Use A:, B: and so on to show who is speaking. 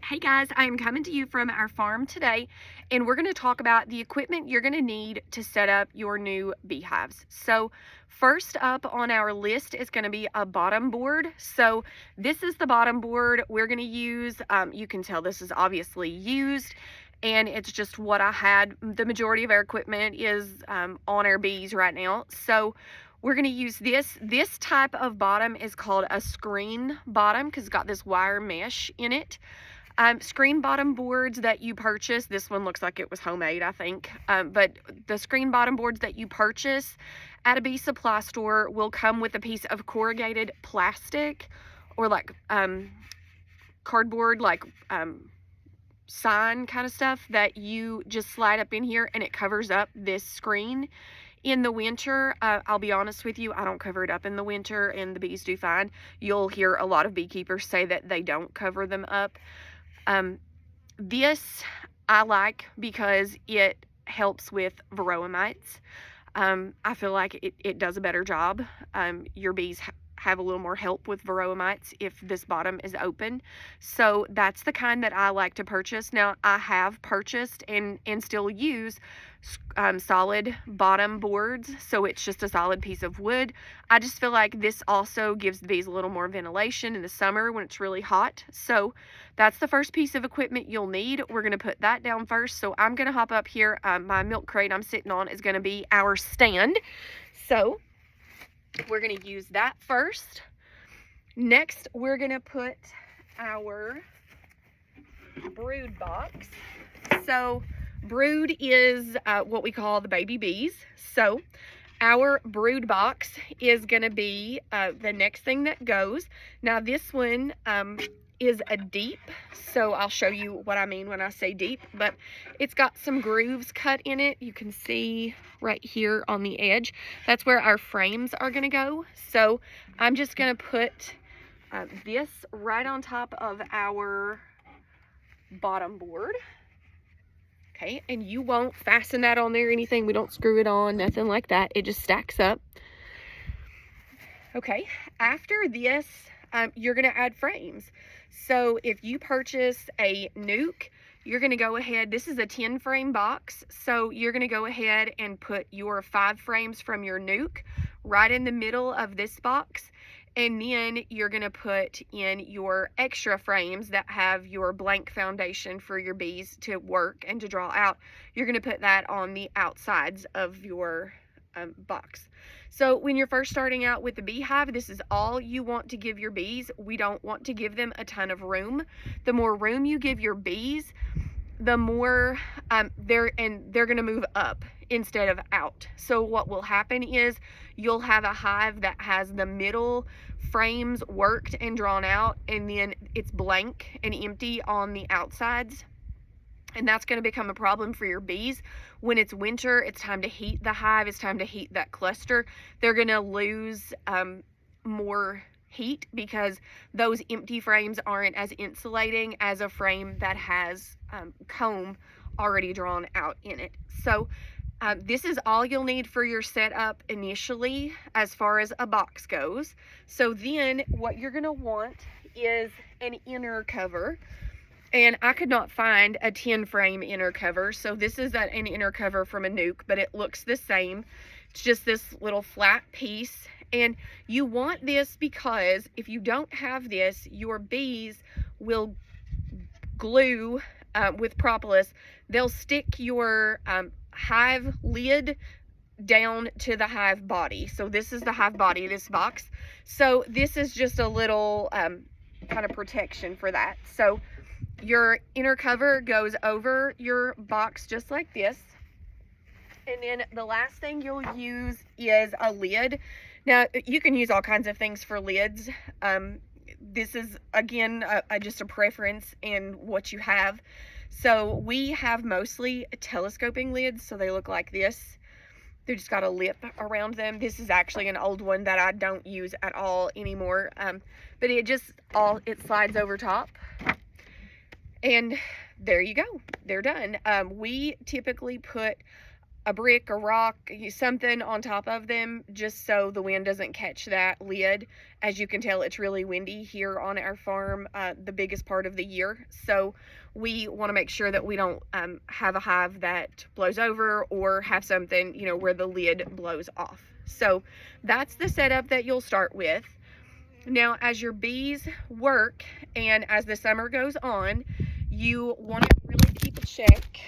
A: Hey guys, I am coming to you from our farm today, and we're going to talk about the equipment you're going to need to set up your new beehives. So first up on our list is going to be a bottom board. So this is the bottom board we're going to use. You can tell this is obviously used, and it's just what I had. The majority of our equipment is on our bees right now. So we're going to use this. This type of bottom is called a screen bottom because it's got this wire mesh in it. Screen bottom boards that you purchase, this one looks like it was homemade, I think, but the screen bottom boards that you purchase at a bee supply store will come with a piece of corrugated plastic or like cardboard, like sign kind of stuff that you just slide up in here, and it covers up this screen. In the winter, I'll be honest with you, I don't cover it up in the winter, and the bees do fine. You'll hear a lot of beekeepers say that they don't cover them up. This I like because it helps with varroa mites. I feel like it does a better job. Your bees have a little more help with varroa mites if this bottom is open. So that's the kind that I like to purchase. Now I have purchased and still use solid bottom boards, so it's just a solid piece of wood. I just feel like this also gives the bees a little more ventilation in the summer when it's really hot. So that's the first piece of equipment you'll need. We're going to put that down first. So I'm going to hop up here. My milk crate I'm sitting on is going to be our stand. So we're going to use that first. Next, we're going to put our brood box. So brood is what we call the baby bees. So our brood box is going to be the next thing that goes. Now this one is a deep, so I'll show you what I mean when I say deep, but it's got some grooves cut in it. You can see right here on the edge. That's where our frames are going to go. So I'm just going to put this right on top of our bottom board. Okay, and you won't fasten that on there or anything. We don't screw it on, nothing like that. It just stacks up. Okay, after this, you're going to add frames. So if you purchase a nuke, you're going to go ahead, this is a 10 frame box, so you're going to go ahead and put your 5 frames from your nuke right in the middle of this box, and then you're going to put in your extra frames that have your blank foundation for your bees to work and to draw out. You're going to put that on the outsides of your box. So when you're first starting out with the beehive, this is all you want to give your bees. We don't want to give them a ton of room. The more room you give your bees, the more they're going to move up instead of out. So what will happen is you'll have a hive that has the middle frames worked and drawn out, and then it's blank and empty on the outsides. And that's going to become a problem for your bees. When it's winter, it's time to heat the hive, it's time to heat that cluster. They're going to lose more heat because those empty frames aren't as insulating as a frame that has comb already drawn out in it. So this is all you'll need for your setup initially as far as a box goes. So then what you're going to want is an inner cover. And I could not find a 10 frame inner cover. So this is an inner cover from a nuke, but it looks the same. It's just this little flat piece. And you want this because if you don't have this, your bees will glue with propolis. They'll stick your hive lid down to the hive body. So this is the hive body, this box. So this is just a little kind of protection for that. So your inner cover goes over your box just like this. And then the last thing you'll use is a lid. Now, you can use all kinds of things for lids. This is, again, just a preference in what you have. So we have mostly telescoping lids, so they look like this. They just got a lip around them. This is actually an old one that I don't use at all anymore. But it slides over top. And there you go, they're done. We typically put a brick, a rock, something on top of them, just so the wind doesn't catch that lid. As you can tell, it's really windy here on our farm the biggest part of the year. So we want to make sure that we don't have a hive that blows over or have something, you know, where the lid blows off. So that's the setup that you'll start with. Now, as your bees work and as the summer goes on, you want to really keep a check